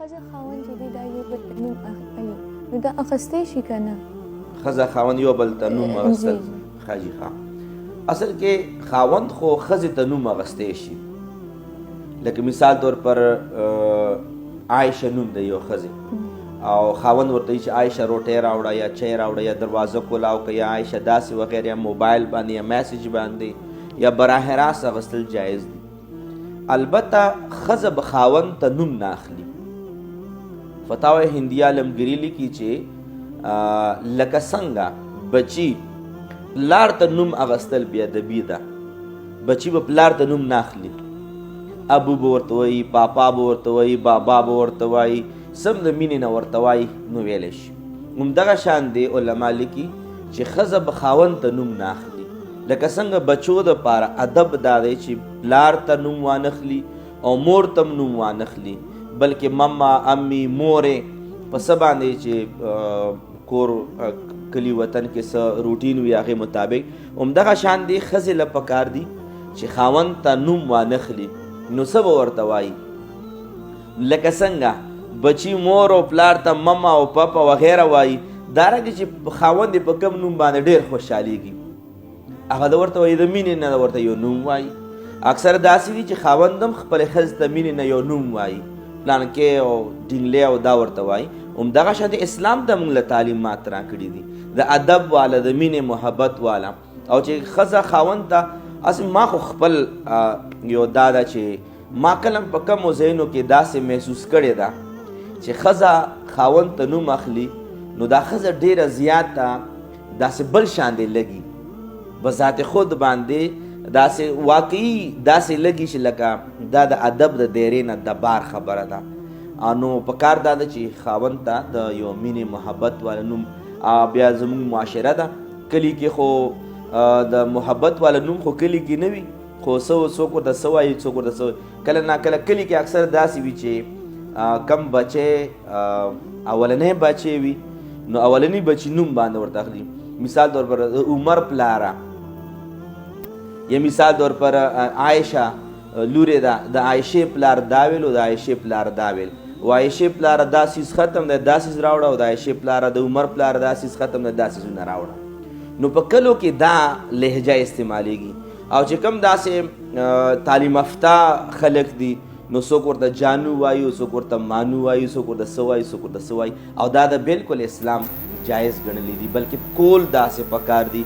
ښځه خاوند چې دی دا یو بل ته نوم اخلي نو دا اخیستی شي که نه؟ ښځه خاوند یو بل ته نوم اخیستل ښه ښه اصل کې خاوند خو ښځې ته نوم اخیستی شي. لکه مثال طور پر عایشه نوم د یو ښځې او خاوند ورته وایي چې عایشه روټۍ راوړه یا چای راوړه یا دروازه کولاو که یا عایشه داسې وغیره یا موبایل باندې یا میسج باندې یا براه راست اخیستل جایز دي. البته ښځه به خاوند ته نوم نه اخلي. فتاوی هندیه علمګیري لیکي چې لکه څنګه بچي پلار ته نوم اخیستل بې ادبي ده، بچي به پلار ته نوم نه اخلي، ابو به ورته وایي، پاپا به ورته وایي، بابا به ورته وایي، سم د مینې نه ورته وایي نو ویلی شي. همدغه شان دی علما لیکي چې ښځه به خاوند ته نوم نه اخلي. لکه څنګه بچو دپاره ادب دا دی چې پلار ته نوم وانخلي او مور ته هم نوم وانخلي، بلکې مما امي مورې په څه باندې چې کور کلي وطن کې څه روټین وي هغې مطابق همدغه شان دی ښځې له پکار دي چې خاوند ته نوم وانخلي. نو څه به ورته وایي؟ لکه څنګه بچي مور او پلار ته مما او پاپا وغیره وایي، دارنګې چې خاوند یې په کم نوم باندې ډېر خوشحالیږي هغه د ورته وایي د مینې نه ورته یو نوم وایي. اکثر داسې دي چې خاوند هم خپلې ښځې ته مینې نه یو نوم وایي، پلانکې او ډینګلې او دا ورته وایي. همدغه شان اسلام ته موږ له تعلیمات راکړي دي د ادب والا، د مینې محبت والا. او چې ښځه خاوند ته اصل ما خو خپل یو دا ده چې ما کله په کمو ځایونو کې داسې محسوس کړې ده چې ښځه خاوند ته نوم اخلي نو دا ښځه ډېره زیاته داسې بل شان دی لګي، بذات خود باندې داسې واقعي داسې لګي چې لکه دا د ادب د دایرې نه د بار خبره ده. نو پکار دا ده چې خاوند ته د یو مینې محبت والا نوم. بیا زموږ معاشره ده کلي کې خو د محبت والا نوم خو کلي کې نه وي، خو څوک ورته څه وایي څوک ورته څه وایي. کله ناکله کلي کې اکثر داسې وي چې کم بچی اولنی بچی وي نو اولنی بچی نوم باندې ورته اخلي. مثال طور پر عمر پلاره یا مثال طور پر عایشه لورې ده د عایشې پلار دا ویل او د عایشې پلار دا ویل، و عایشې پلاره دا سیز ختم دی دا سیز راوړه او د عایشې پلاره د عمر پلاره دا سیز ختم دی دا سیزونه راوړه. نو په کلو کې دا لهجه استعمالیږي. او چې کوم داسې تعلیم یافته خلک دي نو څوک ورته جانو وایي، څوک ورته مانو وایي، څوک ورته څه وایي، څوک ورته څه وایي. او دا د بالکل اسلام جایز ګڼلی دي، بلکې کول داسې پکار دي